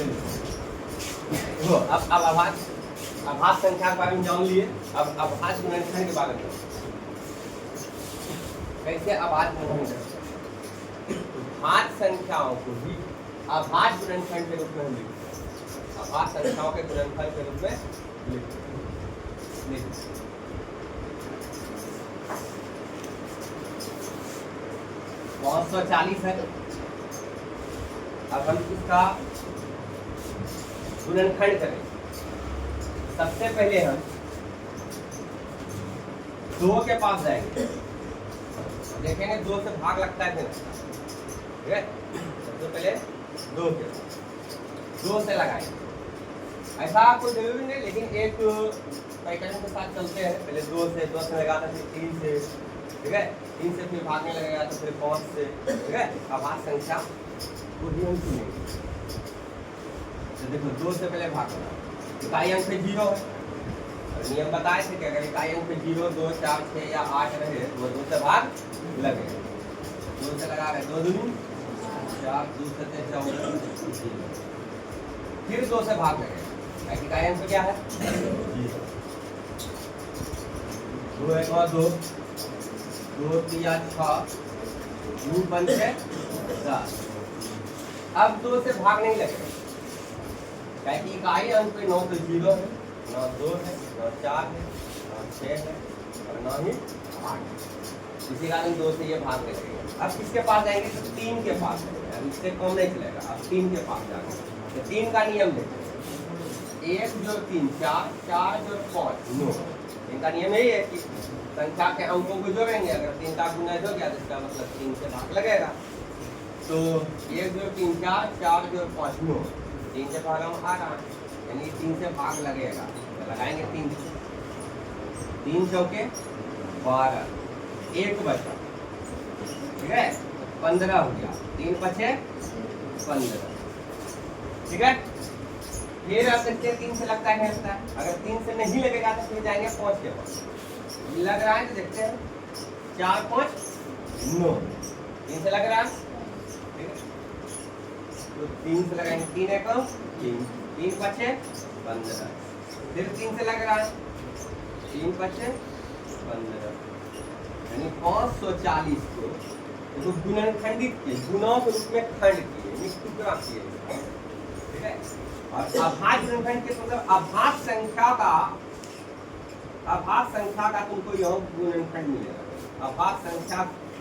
देखो अब आभास संख्या के बारे में जान लिए। अब आभास गुणनखंड के बारे में कैसे आभास गुणनखंड करते हैं। घात संख्याओं को ही आभास गुणनखंड के रूप में हम लिखते हैं। आभास संख्याओं के गुणनफल के रूप में लिखते हैं। 540 है। अब हम इसका गुणनखंड करें। सबसे पहले हम 2 के पास जाएंगे, देखेंगे 2 से भाग लगता है कि ठीक है। सबसे पहले 2 के पास 2 से लगाएंगे। ऐसा कोई जरूरी नहीं, लेकिन एक पैटर्न के साथ चलते हैं। पहले 2 से लगाता, फिर 3 से, ठीक है। 3 से फिर भागने लगेगा तो फिर 5 से, ठीक है। आभास संख्या को भी हम चुनेंगे। तो देखो 2 से पहले भाग करना, इकाई अंक पे 0 है। और नियम बताए थे कि अगर इकाई अंक पे 0, 2, 4, 6 या 8 रहे तो 2 से भाग लगेगा। 2 से लगा रहे 2 दूनी 4, 2 से 14, फिर 2 से भाग लगेगा। इकाई अंक क्या है 2 1 2, 2 3 6, 2 5 10। अब 2 से भाग नहीं लगेगा, क्योंकि इकाई अंक पे 9 तो 0 है, 9 2 है, 9 4 है, 9 6 है और 9 ही 8 है। इसी कारण 2 से ये भाग लगेगा। अब किसके पास जाएंगे तो 3 के पास जाएंगे। अब इससे कम नहीं चलेगा। अब 3 के पास जाएंगे तो 3 का नियम देखो, 1 जोड़ 3 4, 4 जोड़ 5 9। इनका नियम यही है कि संख्या के अंकों को जोड़ेंगे। अगर 3 का गुना हो गया तो इसका मतलब 3 से भाग लगेगा। तो 1 जोड़ 3 4, 4 जोड़ 5 9, 3 से भाग हम आ रहा, यानी 3 से भाग लगेगा। तो लगाएंगे 3 चौके 12, 1 बचा, ठीक है, 15 हो गया, 3 बचे 15, ठीक है। फिर आप देखते हैं 3 से लगता है नहीं लगता है। अगर 3 से नहीं लगेगा तो फिर जाएंगे 5 के पास। लग रहा है तो देखते हैं 4 5 9, 3 से लग रहा है, ठीक है। तो 3 से लगाएंगे 3 1 3, 3 बचे 15, फिर 3 से लग रहा है 3 बचे 15, यानी 540 को तो गुणनखंडित किए, गुणों के रूप में खंड किए, टुकड़ा किए, ठीक है। और आभास गुणनखंड के मतलब आभास संख्या का तुमको यह गुणनखंड मिलेगा। आभास संख्या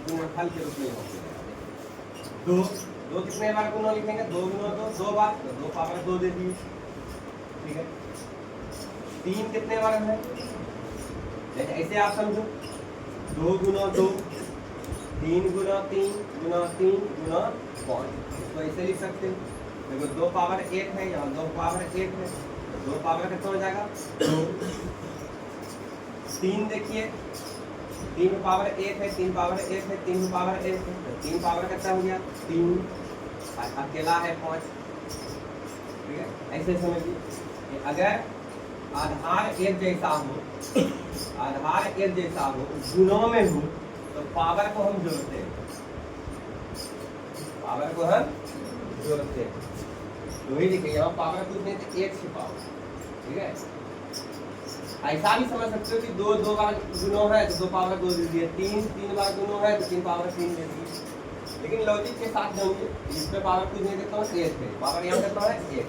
गुणनफल के रूप में यह मिलेगा। 2 कितने बार गुना लिखेंगे 2 गुना 2 बार, तो 2 पावर 2 दे दिए, ठीक है। 3 कितने बार है, जैसे ऐसे आप समझो 2 गुना 2, 3 गुना 3 गुना 3 गुना 5, इसको ऐसे लिख सकते हैं। देखो 2 पावर 1 है, यहाँ 2 पावर 1 है, 2 पावर कितना हो जाएगा 2। 3 देखिए 3 पावर 1 है, 3 पावर 1 है, 3 पावर 1 है, तो 3 पावर कितना हो गया 3, अकेला है 5, ठीक है। ऐसे समझिए अगर आधार एक जैसा हो, आधार एक जैसा हो, गुणों में हो, तो पावर को हम जोड़ते हैं, पावर को हम जोड़ते हैं। तो वही देखिए यहाँ पावर कुछ नहीं थे 1 छिपा हुआ, ठीक है। ऐसा भी समझ सकते हो कि 2 बार गुणों है तो 2 पावर 2 दे दिए, 3 बार गुणों है तो 3 पावर 3 दे दिए। लेकिन लॉजिक के साथ जाऊंगे, इसमें पावर कुछ नहीं देता हूँ 1 है, पावर यहाँ देता है 1,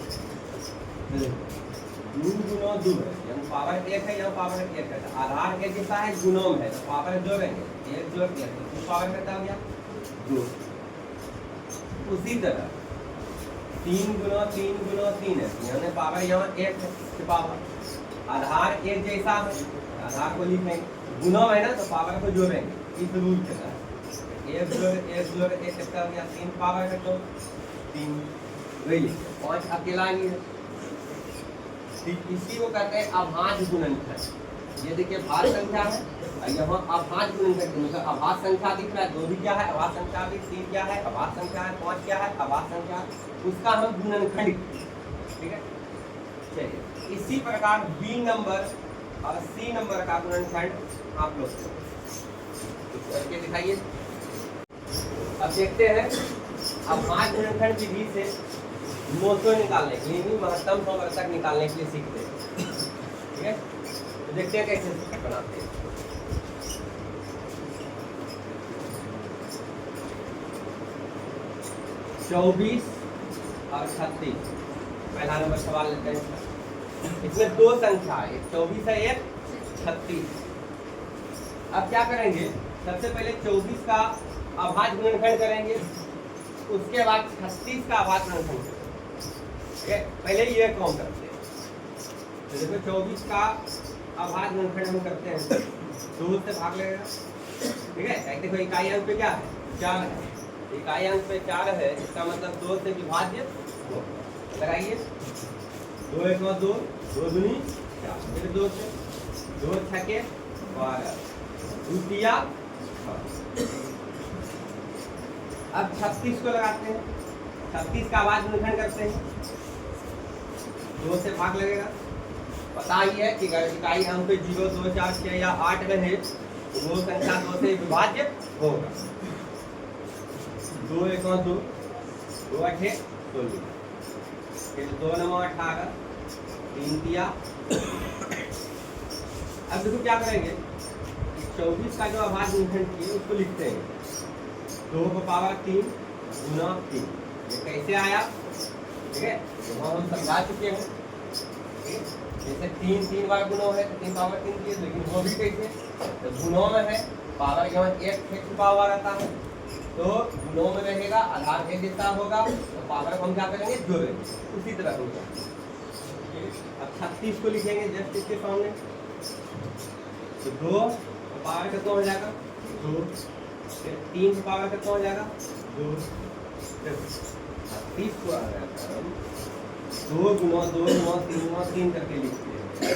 2 गुना 2 है, यहाँ पावर 1 है, यहाँ पावर 1 है। आधार के जैसा है, गुणों में है तो पावर जोड़ेंगे, 1 जोड़ 1 तो 2 पावर कितना हो गया 2। उसी तरह 3 गुना 3 है, यहाँ पावर यहाँ 1 है तो पावर आधार एक जैसा है, आधार को लिखेंगे, गुणों है ना तो पावर को जोड़ेंगे इस रूल के साथ। 1 जोड़ 1 कितना हो गया 3 पावर है तो 3, वही 5 अकेला ही है। इसी को कहते हैं आभास गुणनखंड। ये देखिए भाज्य संख्या है और यहाँ आभास गुणनखंड, मतलब आभास संख्या दिख रहा है 2 भी क्या है, आभास संख्या भी 3 क्या है, आभास संख्या है 5 क्या है, आभास संख्या, उसका हम गुणनखंड, ठीक है। चलिए इसी प्रकार बी नंबर और सी नंबर का गुणनखंड आप लोग करके दिखाइए। अब देखते हैं आभास गुणनखंड विधि से मोसो निकालने के लिए, महत्तम संवर्धक निकालने के लिए सीखते हैं। ठीक है, तो देखते हैं कैसे बनाते हैं। चौबीस और 36, पहला नंबर सवाल लेते हैं। इसमें दो संख्या है, एक 24 है, एक 36। अब क्या करेंगे, सबसे पहले 24 का अभाज्य गुणनखंड करेंगे, उसके बाद 36 का अभाज्य गुणनखंड करेंगे। ठीक है, पहले ये काम करते हैं। तो देखो 24 का अभाज्य गुणनखंड हम करते हैं, 2 से भाग लगेगा। ठीक है, देखो इकाई अंक पे क्या है, 4 है, इकाई अंक पे 4 है, इसका मतलब 2 से विभाज्य 2। लगाइए, 2 1 2, 2 दूनी 4, फिर 2 से 2 छके 12, द्वितीया। अब 36 को लगाते हैं, 36 का अभाज्य गुणनखंड करते हैं, 2 से भाग लगेगा। पता ही है कि अगर इकाई अंक पे 0 2 4 6 या 8 रहे तो वो संख्या 2 से विभाज्य होगा। 2 1 2, 2 8 16, फिर 2 9 18, 3 तिया। अब देखो क्या करेंगे, 24 का जो अभाज्य गुणनखंड किए उसको लिखते हैं 2 को पावर 3 गुना 3। ये कैसे आया, ठीक है, तो हम समझा चुके हैं। जैसे 3 3 बार गुणों है तो 3 पावर 3 किए, लेकिन वो भी कैसे, तो गुणों में है, पावर यहाँ 1 फिक्स पावर आता है, तो गुणों में रहेगा, आधार भेद देता होगा, तो पावर को हम क्या करेंगे, जोड़ेंगे, उसी तरह होगा। अब 36 को लिखेंगे जस्ट इसके सामने, तो 2 पावर कितना हो जाएगा 2, फिर 3 पावर कितना हो जाएगा 2, 36 को आ जाएगा 2 गुना 2 गुना 3 गुना 3 करके लिखते हैं।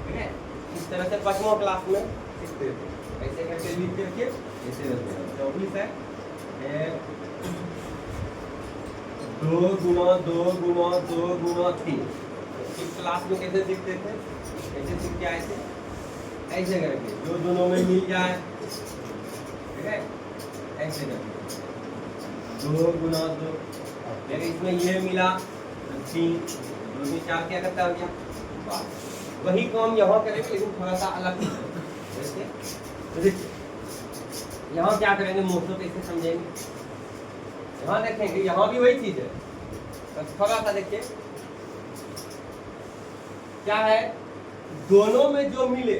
ठीक है, इस तरह से 5वां क्लास में सीखते थे, ऐसे करके लिख करके ऐसे रखते हैं। 24 है 2 गुना 2 गुना 2 गुना 3। इस क्लास में कैसे सीखते थे, कैसे सीख के आए थे, ऐसे करके जो दोनों में मिल जाए। ठीक है, ऐसे करके 2 गुना 2, फिर इसमें ये मिला 3, 2 में 4 क्या करता हो गया। वही काम यहाँ करेंगे लेकिन थोड़ा सा अलग जैसे। तो देखिए यहाँ क्या करेंगे, मोसो कैसे समझेंगे, यहाँ देखेंगे, यहाँ भी वही चीज है, तो थोड़ा सा देखिए क्या है, दोनों में जो मिले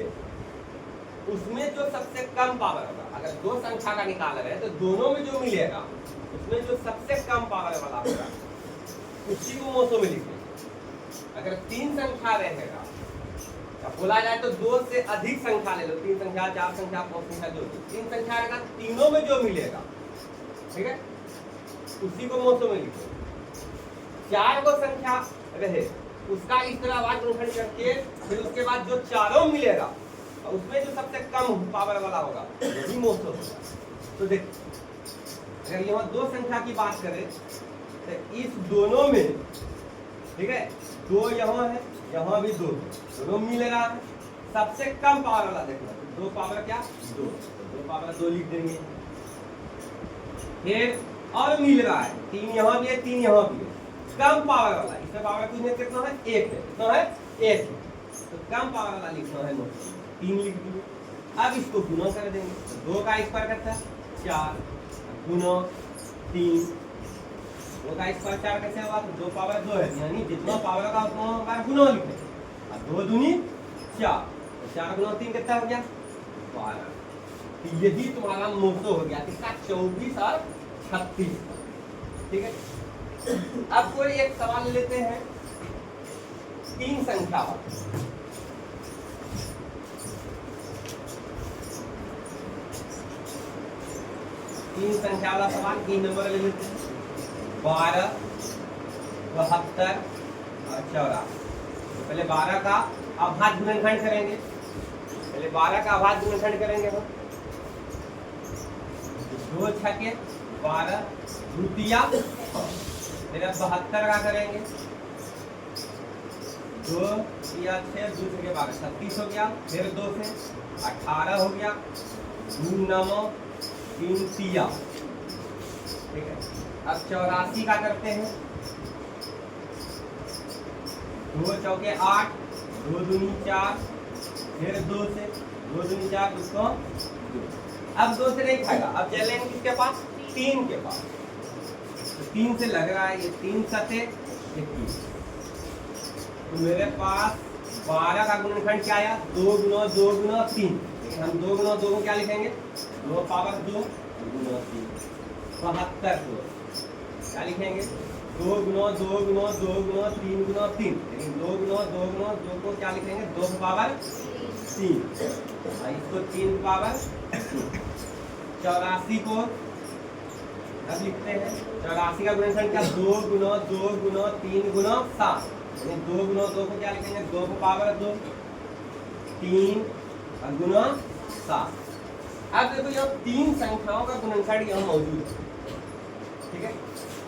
उसमें जो सबसे कम पावर होगा, अगर 2 संख्या का निकाल रहे हैं तो दोनों में जो मिलेगा उसमें जो सबसे कम पावर वाला होगा उसी को मोसो में लिखेंगे। अगर 3 संख्या रहेगा, बोला जाए तो 2 से अधिक संख्या ले लो, 3 संख्या 4 संख्या 5 संख्या जो 3 संख्या रहेगा, तीनों में जो मिलेगा, ठीक है, उसी को मोसो में लिखो। 4 को संख्या रहे उसका इस तरह अभाज्य गुणनखंड करके फिर उसके बाद जो चारों मिलेगा और उसमें जो सबसे कम पावर वाला होगा वही मोसो होगा। तो देख, अगर यहाँ 2 संख्या की बात करें तो इस दोनों में, ठीक है, 2 यहाँ है, यहाँ भी 2, दोनों मिलेगा, सबसे कम पावर वाला देखना, 2 पावर क्या 2, 2 पावर 2 लिख देंगे। फिर और मिल रहा है 3 यहाँ भी है, 3 यहाँ भी है, कम पावर वाला, इसका पावर कितना है 1 है, कितना है 1 है, तो कम पावर वाला लिखना है 3 लिख दिए। अब इसको गुना कर देंगे, तो 2 का स्क्वायर करता है 4 गुना 3, 2 का स्क्वायर 4 कैसे होगा, तो 2 पावर 2 है, यानी जितना पावर का उतना गुना लिखे, और 2 दूनी 4, तो 4 गुना 3 कितना हो गया 12। तो यही तुम्हारा मोसो हो गया, इसका 24 और 36। ठीक है, अब कोई एक सवाल लेते हैं 3 संख्या वाला। तीन संख्या वाला सवाल, 3 नंबर ले लेते हैं, 12 72 और 84। पहले 12 का अभाज्य गुणनखंड करेंगे, पहले 12 का अभाज्य गुणनखंड करेंगे हम, 2 छके 12 द्वितीया, फिर 72 का करेंगे, 2 या 6 2 छके 12 36 हो गया, फिर 2 से 18 हो गया, 2 9 3 तिया। ठीक है, अब 84 का करते हैं, 2 चौके 8, 2 दूनी 4, फिर 2 से 2 दूनी 4 उसको 2। अब 2 से नहीं खाएगा, अब चलेंगे किसके पास? 3 के पास। तो 3 से लग रहा है ये 3 सते 21। तो मेरे पास 12 का गुणनखंड क्या आया? 2 गुना 2 गुना 3। लेकिन हम 2 गुना 2 को क्या लिखेंगे? 2 पावर 2 गुना 3, 72। क्या लिखेंगे? 2 गुना 2 गुना 2 गुना 3 गुना 3। लेकिन 2 गुना 2 गुना 2 को क्या लिखेंगे? 2 पावर 3। इसको 3 पावर 84 को अब लिखते हैं। 84 का गुणनखंड क्या? 2 गुना 2 गुना 3 गुना 7। 2 गुना 2 को क्या लिखेंगे? 2 को पावर 2, 3 गुना 7। अब देखो यहाँ 3 संख्याओं का गुणनखंड यहाँ मौजूद है, ठीक है।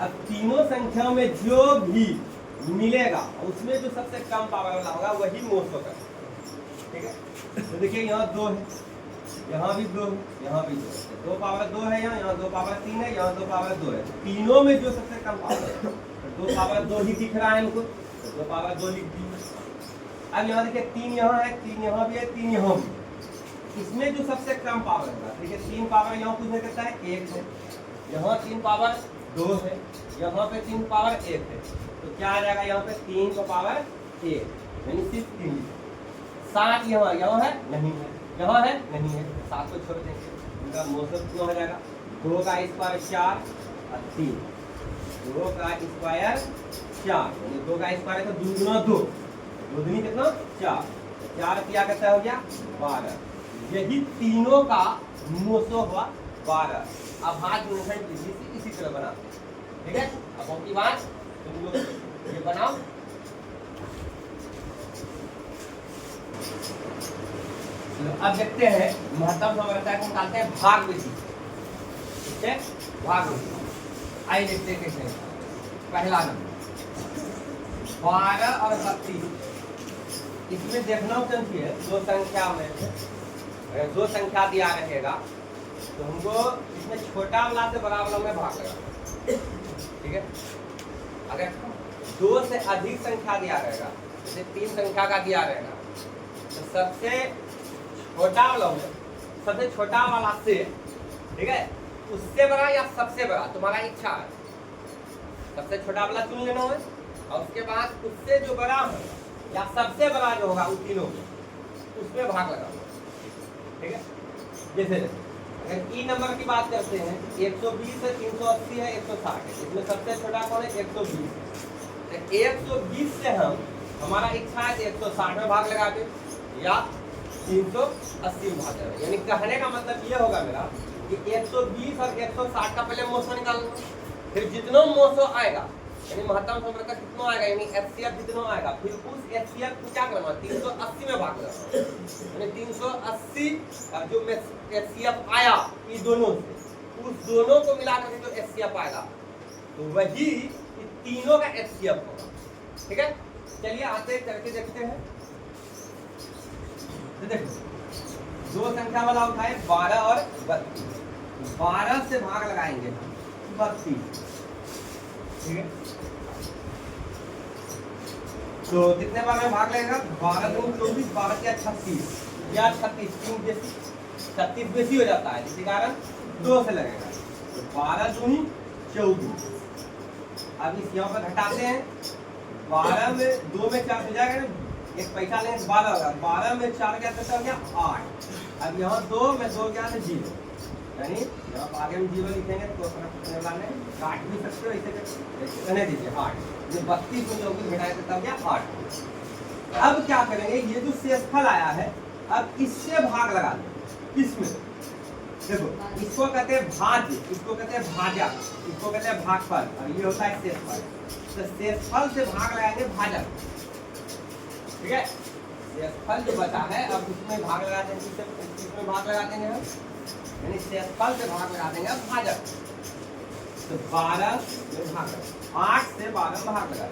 अब तीनों संख्याओं में जो भी मिलेगा उसमें जो सबसे कम पावर वाला होगा वही मोस्ट होगा, ठीक है। तो देखिए यहाँ 2 है, यहाँ भी 2 है, यहाँ भी 2 है। 2 पावर 2 है, यहाँ 2 पावर 3 है, यहाँ 2 पावर 2 है। तीनों में जो सबसे कम पावर है 2 पावर 2 ही दिख रहा है हमको, 2 पावर 2 लिख दी। अब यहाँ देखिए 3 यहाँ है, 3 यहाँ भी है, 3 यहाँ भी। इसमें जो सबसे कम पावर होगा, ठीक है, 3 पावर यहाँ कुछ नहीं करता है, 1 है। यहाँ 3 पावर 2 है, यहाँ पे 3 पावर 1 है। तो क्या आ जाएगा? यहाँ पे 3 को पावर 1, यानी सिर्फ 3। 7 यहाँ यहाँ है नहीं है, यहाँ है नहीं है, 7 को छोड़ देंगे, उनका मौसम क्यों हो जाएगा? 2 का स्क्वायर 4 और 3, 2 का स्क्वायर 4, यानी 2 का स्क्वायर है तो 2 गुना 2, 2 दूनी कितना? 4, 4 क्या करता हो गया? 12। यही तीनों का मोसो हुआ 12। अब हाथ गुणनखंड इसी तरह बनाते हैं, ठीक है। अब हम की बात तुम लोग ये बनाओ। अब देखते हैं महत्तम समझता है, निकालते हैं भाग विधि, ठीक है। भाग विधि आइए देखते हैं कैसे। पहला नंबर 12 और 32। इसमें देखना चाहिए दो संख्या में अगर 2 संख्या दिया रहेगा तो हमको इसमें छोटा वाला से बड़ा वाला में भाग लगा, ठीक है। अगर 2 से अधिक संख्या दिया रहेगा, जैसे 3 संख्या का दिया रहेगा, तो सबसे छोटा वाला में सबसे छोटा वाला से, ठीक है, उससे बड़ा या सबसे बड़ा तुम्हारा इच्छा है, सबसे छोटा वाला चुन लेना है। और उसके बाद उससे जो बड़ा है या सबसे बड़ा जो होगा उन तीनों उसमें भाग लगा, ठीक है। जैसे अगर ई नंबर की बात करते हैं, 120 है, 380 है, 160 है, इसमें सबसे छोटा कौन है? 120 है। 120 से हमारा इच्छा है 160 में भाग लगा के या 380 में भाग लगा। यानी कहने का मतलब ये होगा मेरा कि 120 और 160 का पहले मोसो निकालना, फिर जितना मोसो आएगा यानी महत्तम संख्या का कितना आएगा, यानी एचसीएफ जितना आएगा, फिर उस एचसीएफ को क्या करना? 380 में भाग करना, यानी 380 जो एचसीएफ आया इन दोनों से, उस दोनों को मिला करके जो एचसीएफ आएगा तो वही तीनों का एचसीएफ होगा, ठीक है। चलिए आते करके देखते हैं। तो देखो 2 संख्या वाला उठाए 12 और 32। 12 से भाग लगाएंगे 32, ठीक है। तो कितने बार में भाग लगेगा? 12 दूनी 24, 12 या 36 या 36, 36 बेसी हो जाता है, इसी कारण 2 से लगेगा। तो 12 दूनी 24। अब इस यहाँ पर घटाते हैं, 12 में 2 में 4 हो जाएगा ना, एक पैसा लेंगे 12 होगा, 12 में 4 क्या करता हो गया? 8। अब यहाँ 2 में 2 क्या है? 0, यानी जब आगे हम 0 लिखेंगे तो फर्क वाले काट भी सकते हो, इसे कहने दीजिए 8। जो 32 में 24 घटाया करता हो गया 8। अब क्या करेंगे? ये जो शेषफल आया है अब इससे भाग लगा दें। इसमें देखो इसको कहते हैं भाज्य, इसको कहते हैं भाजक, इसको कहते हैं भागफल, और ये होता है शेषफल। तो शेषफल से भाग लगाएंगे भाजक, ठीक है। शेषफल जो बचा है अब उसमें भाग लगा देंगे, इसमें भाग लगा देंगे हम, यानी शेषफल से भाग लगा देंगे अब भाजक। तो 12 में भाग लगा, 8 से 12 में भाग लगा,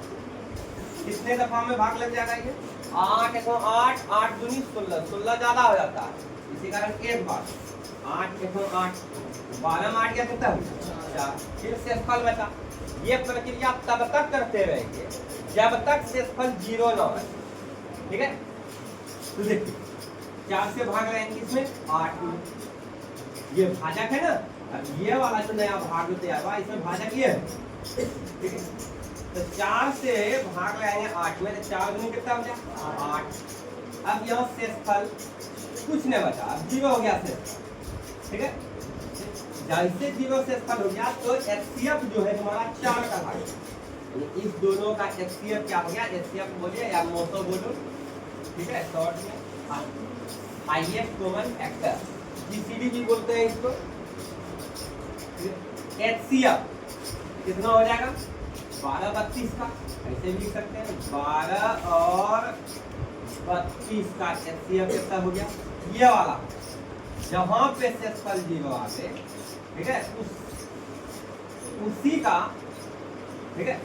कितने दफा में भाग लग जाएगा ये? 8 1 8, 8 दूनी 16, 16 ज्यादा हो जाता है, इसी कारण एक बार 8 1 8, 12 में 8 क्या कितना हुआ? 4। फिर शेषफल बचा। ये प्रक्रिया तब तक करते रहेंगे जब तक शेषफल 0 न हो। ठीक है, तो देखिए 4 से भाग लगाएंगे इसमें 8 में, ये भाजक है ना। अब ये वाला जो नया भाग जो तैयार हुआ इसमें भाजक ये है। ठीक है, तो 4 से भाग लगाएंगे 8 में, तो 4 दूनी कितना हो गया 8। अब यह शेषफल कुछ नहीं बचा, अब 0 हो गया शेषफल। ठीक है, जैसे 0 शेषफल हो गया तो एचसीएफ जो है तुम्हारा 4 का भाग, इस दोनों का एचसीएफ क्या हो गया, एचसीएफ बोलिए या मोसो बोलो। ठीक है, शॉर्ट में हाईएस्ट कॉमन फैक्टर जीसीडी भी बोलते हैं इसको। एचसीएफ कितना हो जाएगा 12 32 का, ऐसे भी लिख सकते हैं 12 और 32 का एचसीएफ कितना हो गया, ये वाला जहां पे शेषफल 0 आ गए। ठीक है, उसी का ठीक है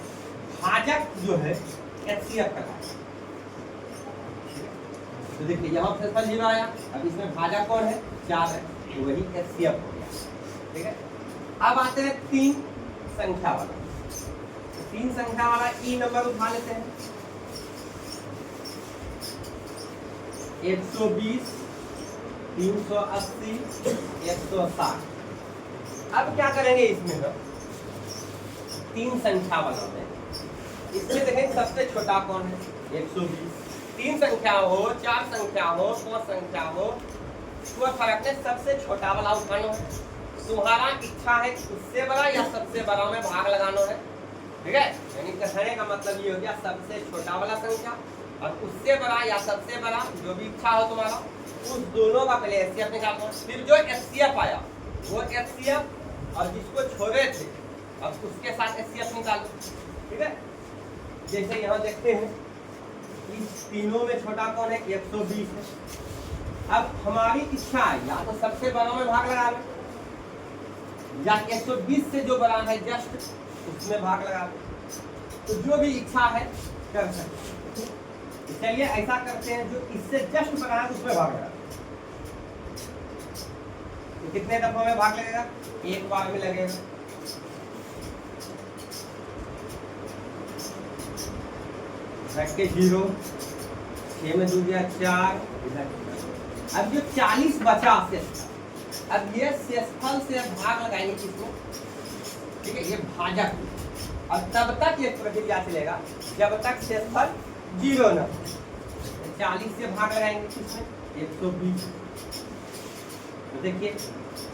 भाजक जो है एचसीएफ का। तो देखिए यहाँ शेषफल 0 आया, अब इसमें भाजक कौन है 4 है, तो वही एचसीएफ हो गया। ठीक है, अब आते हैं 3 संख्या वाला। 3 संख्या वाला ई नंबर उठा लेते हैं 120 380 160। अब क्या करेंगे इसमें तो 3 संख्या वाला में, इसमें देखें सबसे छोटा कौन है 120। 3 संख्या हो 4 संख्या हो 5 संख्या हो कोई फर्क नहीं, सबसे छोटा वाला उठाना है। तुम्हारा इच्छा है उससे बड़ा या सबसे बड़ा में भाग लगाना है। ठीक है, यानी कहने का मतलब ये हो गया सबसे छोटा वाला संख्या और उससे बड़ा या सबसे बड़ा जो भी इच्छा हो तुम्हारा, उस दोनों का पहले एचसीएफ निकालना है। फिर जो एचसीएफ आया वो एचसीएफ और जिसको छोड़े थे अब उसके साथ एचसीएफ निकालो। ठीक है, जैसे यहाँ देखते हैं इस तीनों में छोटा कौन है 120 है। अब हमारी इच्छा है या तो सबसे बड़ा में भाग लगा लो या 120 से जो बड़ा है जस्ट उसमें भाग लगा लो, तो जो भी इच्छा है कर सकते। चलिए ऐसा करते हैं, जो इससे जस्ट बड़ा है उसमें भाग लगा। तो कितने दफों में भाग लगेगा, एक बार में लगेगा। रख के 0, 6 में 2 गया 4। अब जो 40 बचा शेषफल, अब ये शेषफल से भाग लगाएंगे किसको, ठीक है, ये भाजक। और तब तक ये प्रक्रिया चलेगा जब तक शेषफल 0 न। 40 से भाग लगाएंगे किसमें 120। तो देखिए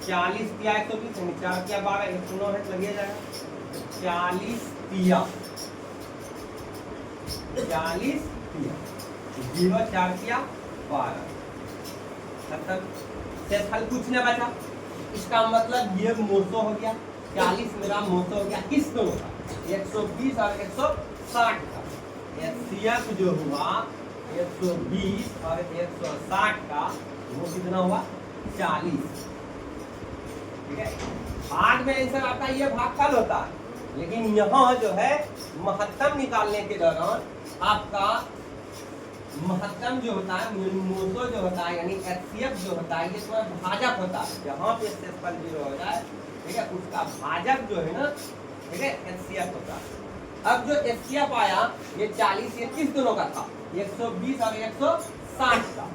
40 किया 120, 4 किया 12, 109 है, लग जाएगा 40 किया 40 किया 0 4 किया 12, मतलब शेषफल कुछ न बचा। इसका मतलब ये मोसो हो गया, 40 मेरा मोसो हो गया किस दोनों का 120 और 160 का। एचसीएफ जो हुआ 120 और 160 का वो कितना हुआ 40। ठीक है, भाग में आंसर आता है ये भागफल होता है, लेकिन यहाँ जो है महत्तम निकालने के दौरान आपका महत्तम जो होता है मोसो जो होता है यानी एचसीएफ जो होता है ये तुम्हारा भाजक होता है। जहाँ पे शेषफल 0 हो जाए ठीक है उसका भाजक जो है ना ठीक है एचसीएफ होता है। अब जो एचसीएफ आया ये 40 ये किस दोनों का था 120 और 160 का,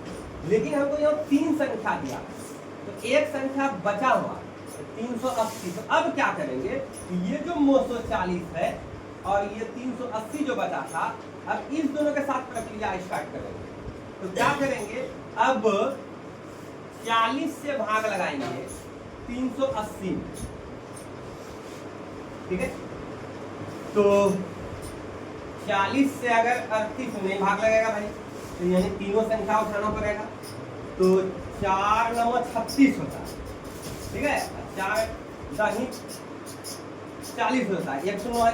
लेकिन हमको यहाँ 3 संख्या दिया तो एक संख्या बचा हुआ 380। तो अब क्या करेंगे, ये जो मोसो 40 है और ये 380 जो बचा था, अब इस दोनों के साथ प्रक्रिया स्टार्ट करेंगे। तो क्या करेंगे, अब 40 से भाग लगाएंगे 380। ठीक है, तो 40 से अगर 38 में भाग लगेगा भाई, तो यानी तीनों संख्या उठाना पड़ेगा। तो 4 9 36 होता है। ठीक है, 4 10 40 होता है, 109 है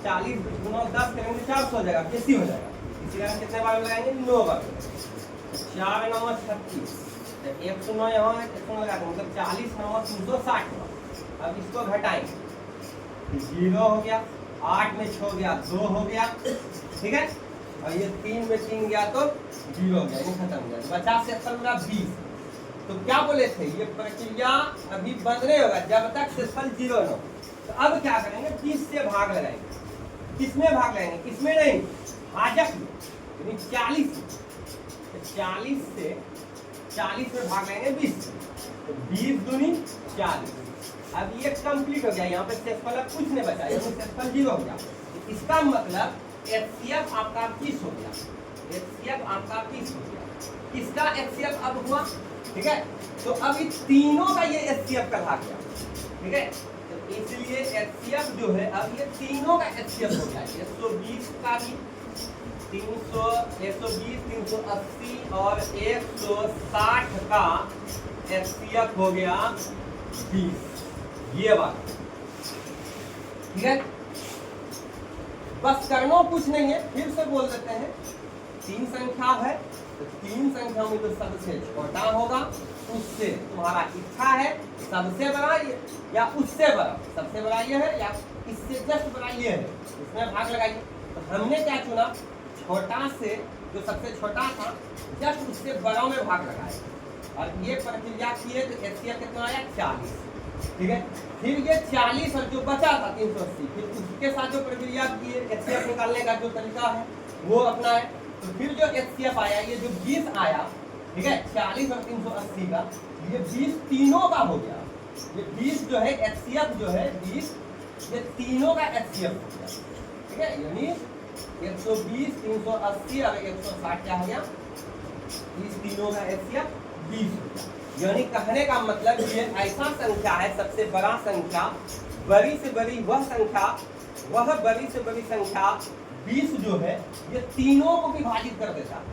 40 9 10 करेंगे 400 हो जाएगा, कैसी हो जाएगा। इसी कारण कितने बार लगाएंगे 9 बार। 4 9 36, 109 यहाँ है 109 लगा देंगे, मतलब 40 9 360 हुआ। अब इसको घटाएंगे 0 हो गया, 8 में 6 गया 2 हो गया। ठीक है, और ये 3 में 3 गया तो 0 हो गया, ये खत्म हो गया। 50 से 15 20। तो क्या बोले थे, ये प्रक्रिया अभी बंद नहीं होगा जब तक शेषफल 0 न हो। तो अब क्या करेंगे 30 से भाग लगाएंगे। किसमें भाग लगाएंगे, किसमें नहीं, भाजक में यानी 40 में, तो 40 से 40 में भाग लेंगे 20, तो 20 दूनी 40। अब ये कंप्लीट हो गया, यहाँ पे शेषफल कुछ नहीं बचा, यहाँ शेषफल 0 हो गया। तो इसका मतलब एचसीएफ आपका 20 हो गया, एचसीएफ आपका 20 हो गया। इसका एचसीएफ अब हुआ, ठीक है। तो अब इस तीनों का ये एचसीएफ कहा गया, ठीक है। तो इसलिए एचसीएफ जो है अब ये तीनों का एचसीएफ हो गया, 120 का भी 300, 120, 380 और 160 का एचसीएफ हो गया 20, ये बात, ठीक है। बस करना कुछ नहीं है, फिर से बोल देते हैं। 3 संख्या है, तो 3 संख्या में तो सबसे छोटा होगा, उससे तुम्हारा इच्छा है सबसे बड़ा या उससे बड़ा, सबसे बड़ा ये है या इससे जस्ट बड़ा ये है, इसमें भाग लगाइए। तो हमने क्या चुना, छोटा से जो सबसे छोटा था जस्ट उससे बड़ा में भाग लगाया और ये प्रक्रिया किए तो एचसीएफ कितना आया 40, ठीक है। फिर ये 40 और जो बचा था 380, फिर उसके साथ जो प्रक्रिया किए एचसीएफ निकालने का जो तरीका है वो अपना है। तो फिर जो एचसीएफ आया ये जो 20 आया, ठीक है, 40 और 380 का, ये 20 तीनों का हो गया। ये 20 जो है एचसीएफ जो है 20, ये तीनों का एचसीएफ हो गया, ठीक है। यानी 120, 380 और 160 क्या हो गया, इस तीनों का एचसीएफ 20 हो गया। यानी कहने का मतलब ये ऐसा संख्या है, सबसे बड़ा संख्या, बड़ी से बड़ी वह संख्या, वह बड़ी से बड़ी संख्या 20 जो है ये तीनों को विभाजित कर देता है,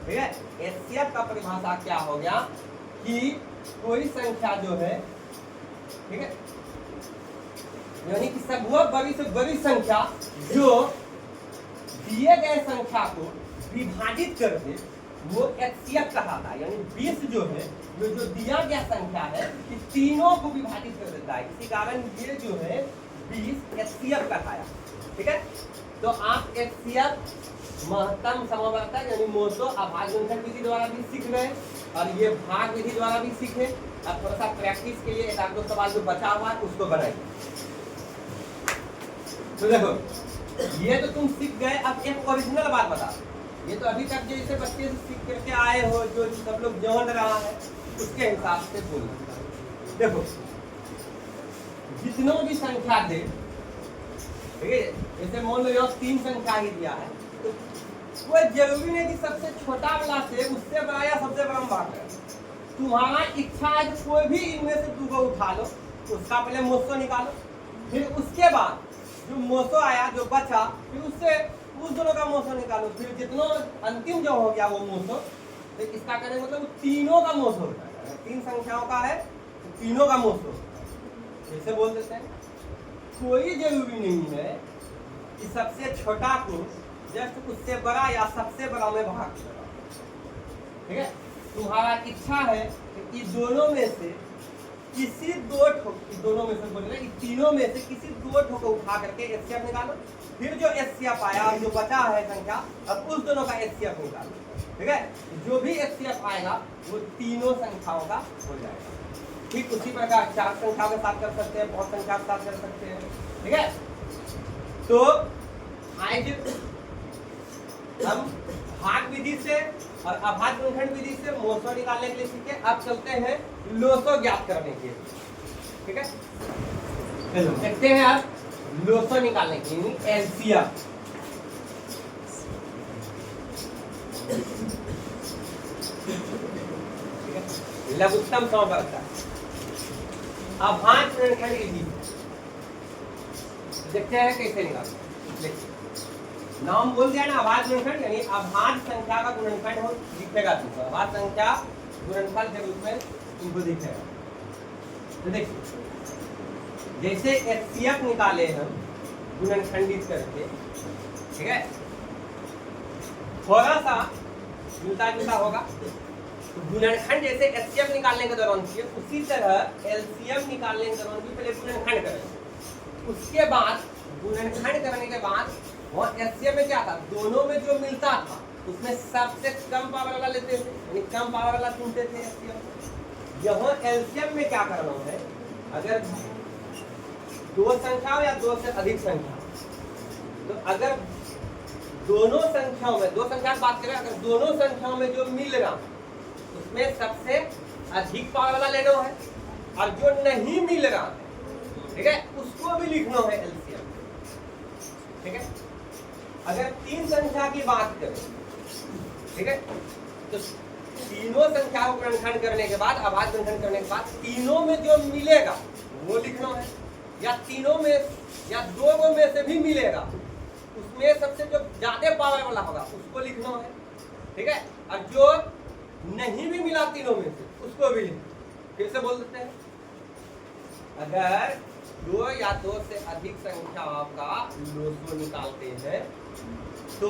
ठीक है। एचसीएफ का परिभाषा क्या हो गया कि कोई संख्या जो है, ठीक है, यानी कि सब वह बड़ी से बड़ी संख्या जो दिए गए संख्या को विभाजित कर दे वो एचसीएफ कहलाता है। यानी 20 जो है वो जो दिया गया संख्या है कि तीनों को विभाजित कर देता है, इसी कारण ये जो है 20 एचसीएफ कहलाया, ठीक है। तो आप एचसीएफ महत्तम समवर्तक यानी मोसो अभाज्य गुणनखंड विधि द्वारा भी सीख रहे हैं और ये भाग विधि द्वारा भी सीखे। अब थोड़ा सा प्रैक्टिस के लिए एक आध दो सवाल जो बचा हुआ है उसको बनाइए। तो देखो ये तो तुम सीख गए, अब एक ओरिजिनल बात बता। ये तो अभी तक जैसे बच्चे से सीख करके आए हो, जो सब लोग जान रहा है उसके हिसाब से बोलो। देखो जितनों भी संख्या दे, ठीक है, जैसे मान लो 3 संख्या ही दिया है, तो कोई जरूरी नहीं कि सबसे छोटा वाला से उससे बड़ा या सबसे बड़ा भाग है। तुम्हारा इच्छा है तो कोई भी इनमें से 2 को उठा लो, उसका पहले मोसो निकालो, फिर उसके बाद जो मोसो आया जो बचा फिर उससे उस दोनों का मोसो निकालो, फिर जितना अंतिम जो हो गया वो मोसो, तो इसका कहने मतलब तीनों का मोसो होता है। 3 संख्याओं का है तो तीनों का मोसो, जैसे बोल देते हैं। कोई जरूरी नहीं है कि सबसे छोटा को जस्ट उससे बड़ा या सबसे बड़ा में भाग करो, ठीक है। तुम्हारा इच्छा है कि दोनों में से किसी 2 ठोक, दोनों में से बोल रहे हैं, तीनों में से किसी 2 ठोक को उठा करके एचसीएफ निकालो, फिर जो एचसीएफ आया और जो बचा है संख्या अब उस दोनों का एचसीएफ निकालो, ठीक है। जो भी एचसीएफ आएगा वो तीनों संख्याओं का हो जाएगा। ठीक उसी प्रकार 4 संख्याओं के साथ कर सकते हैं, 5 संख्या के साथ कर सकते हैं, ठीक है। तो आज हम भाग विधि से और अभाज्य गुणनखंड विधि से मोसो निकालने के लिए सीखे। अब चलते हैं लोसो ज्ञात करने के लिए, ठीक है। चलो देखते हैं अब लोसो निकालने के लिए एलसीएम। लघुत्तम समवर्तक अभाज्य गुणनखंड विधि देखते हैं कैसे निकालते। नाम बोल दिया ना अभाज्य गुणनखंड, यानी अभाज्य संख्या का गुणनखंड हो दिखेगा तुमको, अभाज्य संख्या गुणनफल के रूप में तुमको दिखेगा। तो देखिए जैसे एचसीएफ निकाले हम गुणनखंडित करके, ठीक है, थोड़ा सा मिलता जुलता होगा। तो गुणनखंड जैसे एचसीएफ निकालने के दौरान किए उसी तरह एलसीएम निकालने के दौरान भी पहले गुणनखंड करें, उसके बाद गुणनखंड करने के बाद वहाँ एचसीएफ में क्या था, दोनों में जो मिलता था उसमें सबसे कम पावर वाला लेते थे, यानी कम पावर वाला चुनते थे एचसीएफ। यहाँ एलसीएम में क्या करना है, अगर 2 संख्या या 2 से अधिक संख्या, तो अगर दोनों संख्याओं में, दो संख्या की बात करें, अगर दोनों संख्याओं में जो मिल रहा उसमें सबसे अधिक पावर वाला लेना है, और जो नहीं मिल रहा है, ठीक है, उसको भी लिखना है एलसीएम। ठीक है, अगर तीन संख्या की बात करें, ठीक है, तो तीनों संख्या को गुणनखंड करने के बाद, अभाज्य गुणनखंड करने के बाद तीनों में जो मिलेगा वो लिखना है, या तीनों में या दो में से भी मिलेगा उसमें सबसे जो ज्यादा पावर वाला होगा उसको लिखना है। ठीक है, और जो नहीं भी मिला तीनों में से उसको भी लिखना। फिर से बोल देते हैं, अगर दो या दो से अधिक संख्याओं का लोसो निकालते हैं, तो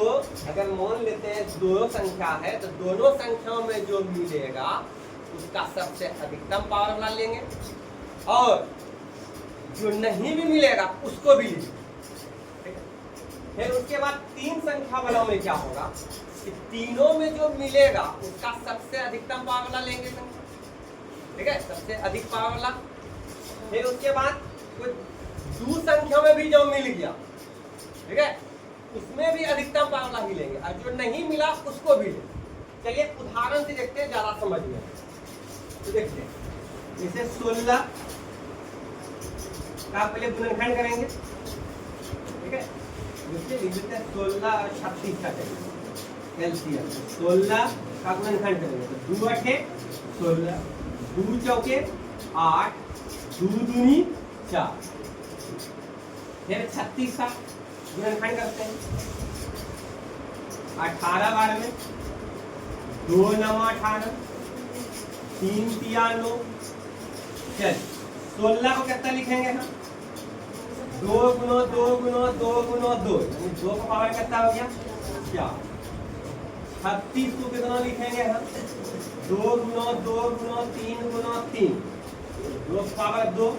अगर मान लेते हैं दो संख्या है, तो दोनों संख्याओं में जो मिलेगा उसका सबसे अधिकतम पावर वाला लेंगे, और जो नहीं भी मिलेगा उसको भी लेंगे। फिर उसके बाद तीन संख्या वालों में क्या होगा कि तीनों में जो मिलेगा उसका सबसे अधिकतम पावर वाला लेंगे संख्या। ठीक है, सबसे अधिक पावर वाला। फिर उसके बाद कुछ दो संख्या में भी जो मिल गया, ठीक है, उसमें भी अधिकतम पावर वाला ही लेंगे, और जो नहीं मिला उसको भी लेंगे। चलिए उदाहरण से देखते हैं, ज्यादा समझ में। तो देखते हैं, जैसे 16 का पहले गुणनखंड करेंगे। ठीक है, देखिए लिख देते हैं 16 और 36 का करेंगे एलसीएम। 16 का गुणनखंड करेंगे तो 2 8 16, 2 चौके 8, 2 दूनी 4। फिर 36 का गुणनखंड करते हैं, 18 12 में 2 9 18, 3 3 9। चल 16 को कितना लिखेंगे हम? 2 गुना 2 गुना 2 गुना 2, यानी 2 का पावर कितना हो गया? 4। 36 को कितना लिखेंगे हम? 2 गुना 2 गुना 3 गुना 3, 2 का पावर 2,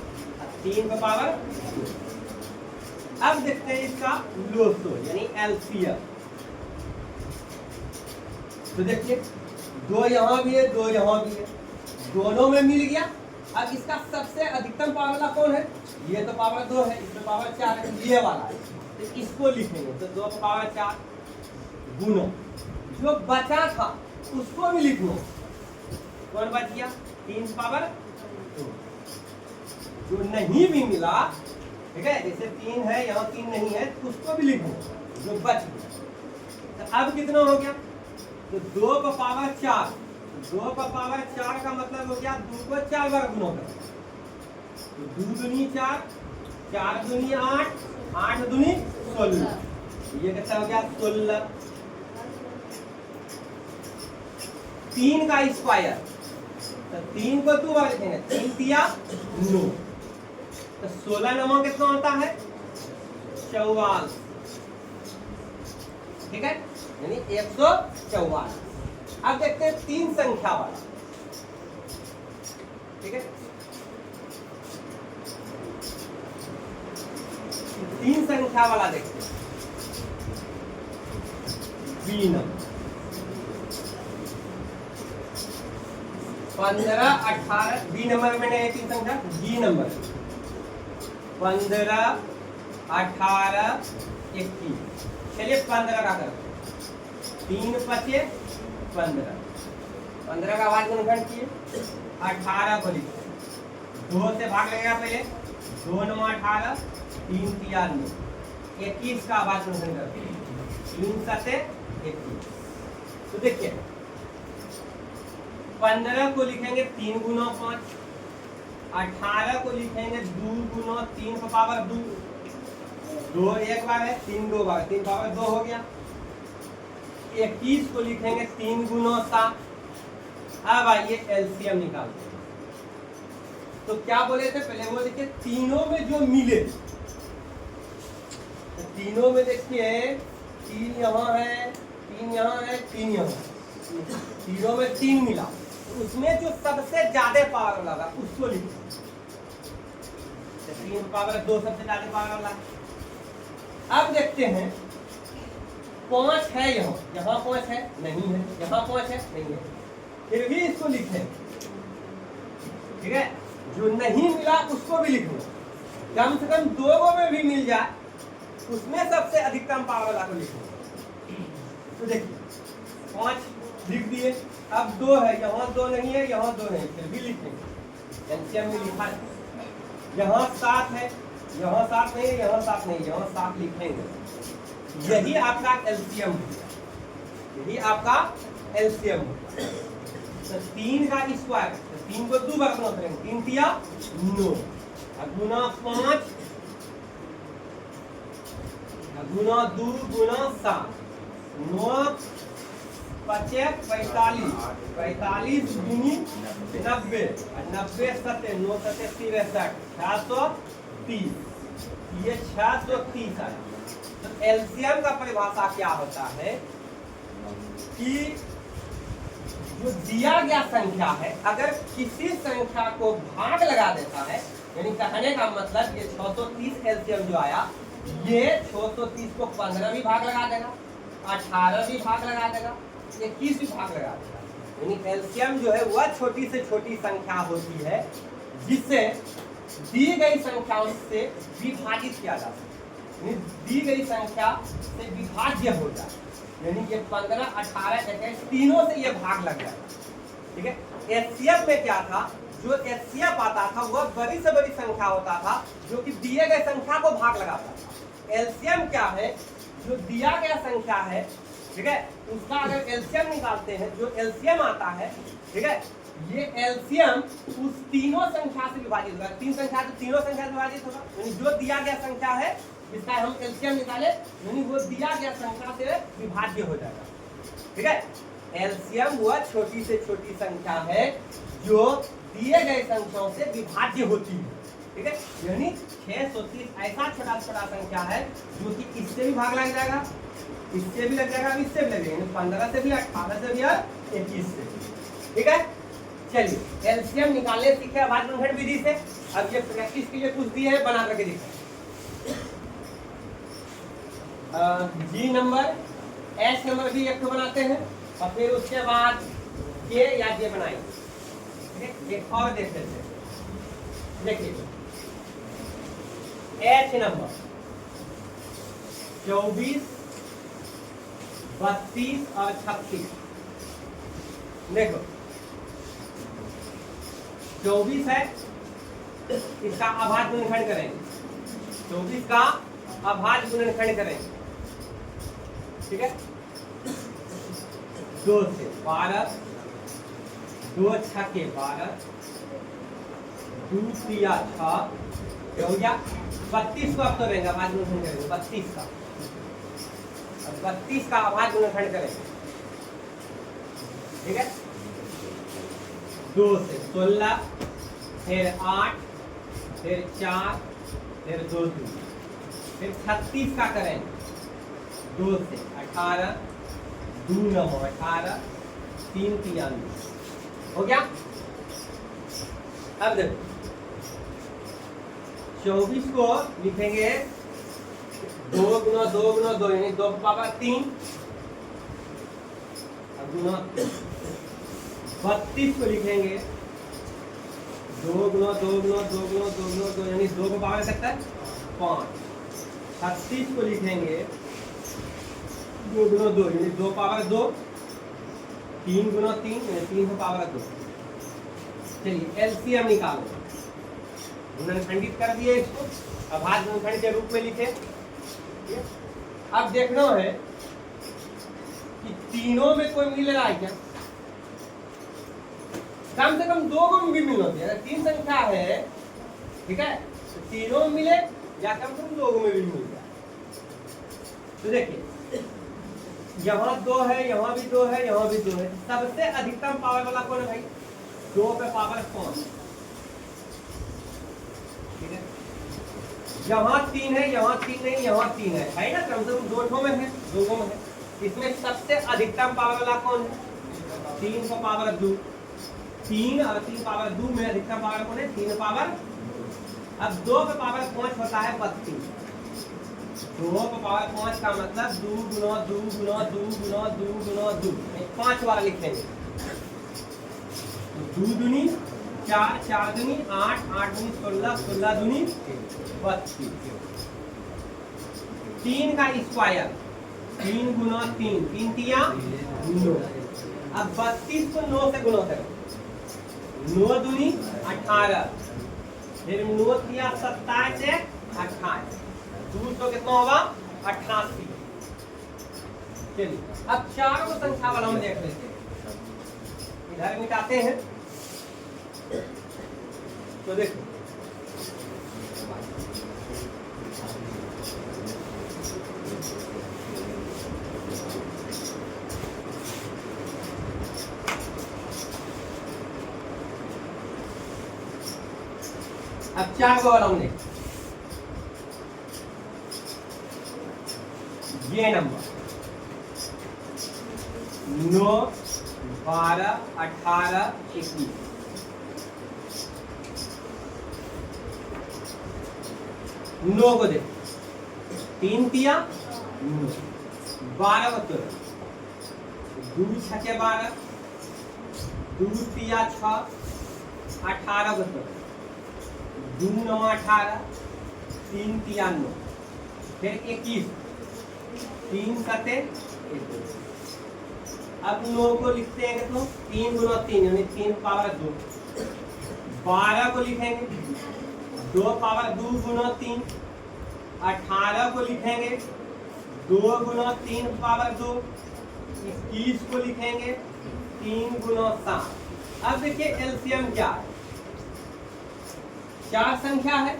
3 का पावर 2। अब देखते हैं इसका लोसो यानी एलसीएम। तो देखिए 2 यहाँ भी है, 2 यहाँ भी है, दोनों में मिल गया। अब इसका सबसे अधिकतम पावर वाला कौन है? ये तो पावर 2 है, इसमें पावर 4 है, ये वाला है, तो इसको लिखेंगे। तो 2 का पावर 4 गुना जो बचा था उसको भी लिखो। कौन बच गया? 3 पावर 2। जो नहीं भी मिला, ठीक है, जैसे 3 है यहाँ 3 नहीं है, तो उसको भी लिखो जो बच गया। तो अब कितना हो गया? तो 2 का पावर 4, 2 का पावर 4 का मतलब हो गया 2 को 4 बार गुना करें, तो 2 दूनी 4, 4 दूनी 8, 8 दूनी 16, ये कितना हो गया? 16। 3 का स्क्वायर, तो 3 को 2 बार लिखेंगे, 3 तिया 9, तो 16 9 कितना होता है? 44। ठीक है, यानी 144। अब देखते हैं 3 संख्या वाला। ठीक है, 3 संख्या वाला देखते हैं। बी नंबर 15 18, बी नंबर में नहीं है 3 संख्या, बी नंबर 15 18 21। चलिए 15 का करते हैं, 3 5 15, 15 का आवाज गुणनखंड किए, 18 को लिखते हैं, 2 से भाग लगेगा पहले, 2 9 18, 3 3 9, 21 का आवाज गुणनखंड करते हैं, 3 7 21। तो देखिए 15 को लिखेंगे 3 गुना 5, 18 को लिखेंगे 2 गुना 3 का पावर 2, 2 एक बार है, 3 2 बार, 3 पावर 2 हो गया। 21 को लिखेंगे 3 गुना 7। अब आइए एलसीएम निकालते हैं। तो क्या बोले थे पहले? वो देखिए तीनों में जो मिले, तो तीनों में देखिए 3 यहाँ है, 3 यहाँ है, 3 यहाँ है, तीनों में 3 मिला, तो उसमें जो सबसे ज्यादा पावर वाला उसको लिखो। 3 पावर 2 सबसे ज्यादा पावर वाला। अब देखते हैं 5 है, यहाँ 5 है नहीं है, यहाँ 5 है नहीं है, फिर भी इसको लिखें। ठीक है, जो नहीं मिला उसको भी लिखो, कम से कम 2 में भी मिल जाए, उसमें सबसे अधिकतम पावर वाला को लिखो। तो देखिए 5 लिख दिए, अब 2 है, यहाँ 2 नहीं है, यहाँ 2 नहीं, फिर भी लिखेंगे, एलसीएम में लिखा है। यहाँ 7 है, यहाँ 7 नहीं है, यहाँ 7 नहीं, यहाँ 7 लिखेंगे। यही आपका एलसीएम है, यही आपका एलसीएम है। तो 3 का स्क्वायर, तो 3 को 2 बार गुना करेंगे, 3 तिया 9, गुना 5 गुना 2 गुना 7, 9 25 45, 45 दूनी 90, 90 सत्ते 9 सत्ते 63, 630, ये 630 आया। तो एलसीएम का परिभाषा क्या होता है कि जो दिया गया संख्या है, अगर किसी संख्या को भाग लगा देता है, यानी कहने का मतलब ये 630 एलसीएम जो आया, ये 630 को 15 भी भाग लगा देगा, 18 भी भाग लगा देगा, 21 भी भाग लगा देगा। यानी एलसीएम जो है वह छोटी से छोटी संख्या होती है जिससे दी गई संख्याओं से विभाजित किया जा सकता है, दी गई संख्या से विभाज्य हो जाए। यानी ये 15, 18, 21 तीनों से ये भाग लग जाएगा। ठीक है, एचसीएफ में क्या था, जो एचसीएफ आता था वह बड़ी से बड़ी संख्या होता था जो कि दिए गए संख्या को भाग लगाता था। एलसीएम क्या है, जो दिया गया संख्या है, ठीक है, उसका अगर एलसीएम निकालते हैं, जो एलसीएम आता है, ठीक है, ये एलसीएम उस तीनों संख्या से विभाजित होगा। 3 संख्या तो तीनों संख्या से विभाजित होगा, यानी जो दिया गया संख्या है जिसका हम एलसीएम निकाले, यानी वो दिया गया संख्या से विभाज्य हो जाएगा। ठीक है, एलसीएम वह छोटी से छोटी संख्या है जो दिए गए संख्याओं से विभाज्य होती है। ठीक है, यानी 630 ऐसा छोटा छोटा संख्या है जो कि इससे भी भाग लग जाएगा, इससे भी लग जाएगा, इससे भी लग जाएगा, 15 से भी, 18 से भी और 21 से। ठीक है, चलिए एलसीएम निकालने सीखे अभाज्य गुणनखंड विधि से। अब ये प्रैक्टिस के लिए कुछ दिए है, बना करके दिखाएं। जी नंबर, एच नंबर भी एक बनाते हैं और फिर उसके बाद के या जे बनाएंगे। एक और देख लेते हैं, देखिए एच नंबर 24, 32 और 36। देखो 24 है, इसका अभाज्य गुणनखंड करेंगे, 24 का अभाज्य गुणनखंड करेंगे। ठीक है, 2 से 12, 2 छक्के 12, 2 तिया 6, हो गया। 32 को अब तो रहेगा अभाज्य गुणनखंड करेंगे, 32 का, अब 32 का अभाज्य गुणनखंड करेंगे। ठीक है, 2 से 16, फिर 8, फिर 4, फिर 2 2, फिर 36 का करेंगे, 2 से 18, 2 9 18, 3 93, हो गया। अब देखो 24 को लिखेंगे 2 गुना 2 गुना 2, यानी 2 की पावर 3, अब गुना 32 को लिखेंगे 2 गुना 2 गुना 2 गुना 2 गुना 2, यानी 2 को पावर सकता है 5। 36 को लिखेंगे 2 गुना 2, यानी 2 पावर 2, 3 गुना 3, यानी 3 को पावर 2। चलिए एलसीएम निकालो, गुणनखंडित कर दिए इसको, अभाज्य गुणनखंड के रूप में लिखे। अब देखना है कि तीनों में कोई मिल रहा है क्या, कम से कम 2 में भी मिलना चाहिए। अगर 3 संख्या है, ठीक है, तो तीनों में मिले या कम से कम 2 में भी मिल जाए। तो देखिए यहाँ 2 है, यहाँ भी 2 है, यहाँ भी 2 है, सबसे अधिकतम पावर वाला कौन है भाई, 2 पे पावर 5। ठीक है, यहाँ 3 है, यहाँ 3 नहीं, यहाँ 3 है ना, कम से कम 2 में है, 2 में है। इसमें सबसे अधिकतम पावर वाला कौन है, 3 को पावर 2, 3 और 3 पावर 2 में अधिकतम पावर कौन है, 3 पावर। अब 2 पे पावर 5 होता है 32, 2 पे पावर 5 का मतलब 2 गुना 2 गुना 2 गुना 2 गुना 2, 5 बार लिखेंगे। 2 दूनी 4, 4 दूनी 8, 8 दूनी 16, 16 दूनी 32। 3 का स्क्वायर 3 गुना 3, 3 तिया 9। अब 32 को 9 से गुणा करो, 9 दूनी 18, फिर 9 तिया 27 है 28, 200 कितना होगा 88। चलिए अब चारों संख्या वालों में देख लेते हैं, इधर मिटाते हैं तो देखो अब 4 को वालों में ये नंबर 9, 12, 18, 21, 9 को दे 3 तिया 9, 12 को तोड़ 2 छके 12, 2 तिया 6, 18 को तोड़ 2 9 18, 3 तिया 9, फिर 21, 3 सते 21। अब 9 को लिखते हैं कितना 3 गुना 3 यानी 3 पावर 2। 12 को लिखेंगे 2 पावर 2 गुना 3। 18 को लिखेंगे 2 गुना 3 पावर 2। 21 को लिखेंगे 3 गुना 7। अब देखिए एलसीएम क्या है, 4 संख्या है,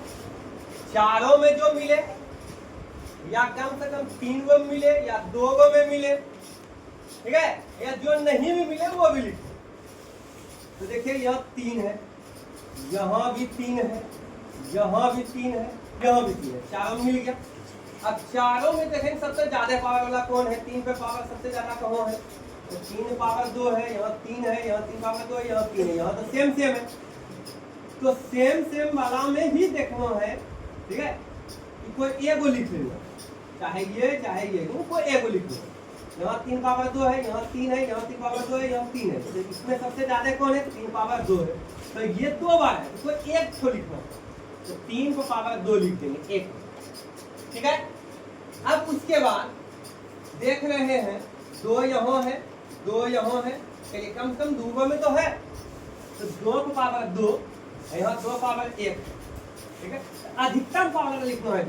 चारों में जो मिले या कम से कम 3 गो मिले या 2 गो में मिले, ठीक है, या जो नहीं भी मिले वो भी लिखो। तो देखिए यह 3 है, यहाँ भी 3 है, यहाँ भी 3 है, यहाँ भी 3 है, चारों में मिल गया। अब चारों में देखें सबसे ज्यादा पावर वाला कौन है, 3 पे पावर सबसे ज्यादा कौन है, तो 3 पावर 2 है, यहाँ 3 है, यहाँ 3 पावर 2 है, यहाँ 3 है, यहाँ तो सेम सेम है। तो सेम सेम वाला में ही देखना है, ठीक है, कि कोई एगो लिख लेना, चाहे ये कोई एगो लिख लो। यहाँ 3 पावर 2 है, यहाँ 3 है, यहाँ 3 पावर 2 है, यहाँ 3 है, तो इसमें सबसे ज्यादा कौन है, 3 पावर 2 है। तो ये 2 बार है, तो कोई एक को लिखना, तो 3 को पावर 2 लिख देंगे, एक, ठीक है। अब उसके बाद देख रहे हैं 2 यहाँ है, 2 यहाँ है, चलिए कम से कम 2 में तो है, तो 2 को पावर 2, यहाँ 2 पावर 1, ठीक है। अधिकतम पावर लिखना है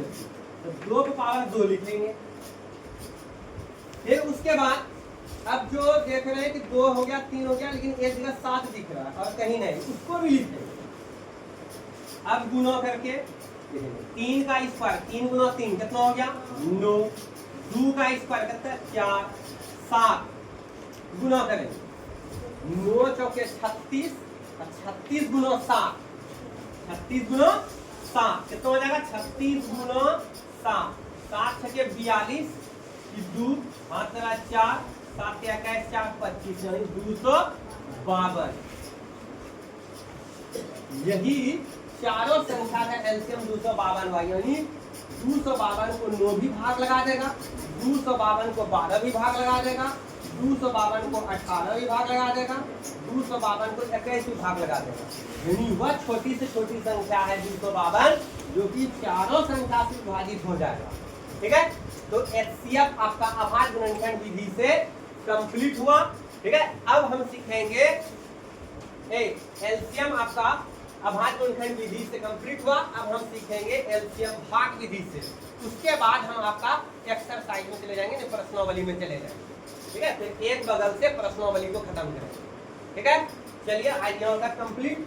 तो 2 को पावर 2 लिखेंगे। फिर उसके बाद अब जो देख रहे हैं कि 2 हो गया 3 हो गया, लेकिन एक जगह 7 दिख रहा है और कहीं नहीं, उसको भी लिख देंगे। अब गुना करके 3 का स्क्वायर, 3 गुना 3 कितना हो गया 9, 2 का स्क्वायर कितना 4, 7 गुना करेंगे 9 चौके 36, 36 गुना 7, 36 गुना 7 कितना हो जाएगा 36 गुना 7, 7 छके 42, 2 5 4, 7 21 4 25 यानी 252। यही चारों संख्या का एलसीएम 252 हुआ, यानी 252 को 9 भी भाग लगा देगा, 252 को 12 भी भाग लगा देगा, 252 को 18 भी भाग लगा देगा, 252 को 21 भी भाग लगा देगा। यानी वह छोटी से छोटी संख्या है 252 जो कि चारों संख्या से विभाजित हो जाएगा, ठीक है। तो एचसीएफ आपका अभाज्य गुणनखंड विधि से कंप्लीट हुआ, ठीक है। अब हम सीखेंगे एलसीएम आपका अभाज्य गुणनखंड विधि से कंप्लीट हुआ, अब हम सीखेंगे एलसीएम भाग विधि से। उसके बाद हम आपका एक्सरसाइज में चले जाएंगे, प्रश्नावली में चले जाएंगे, ठीक है। फिर एक बगल से प्रश्नावली को खत्म करेंगे, ठीक है। चलिए आज यहाँ तक कंप्लीट।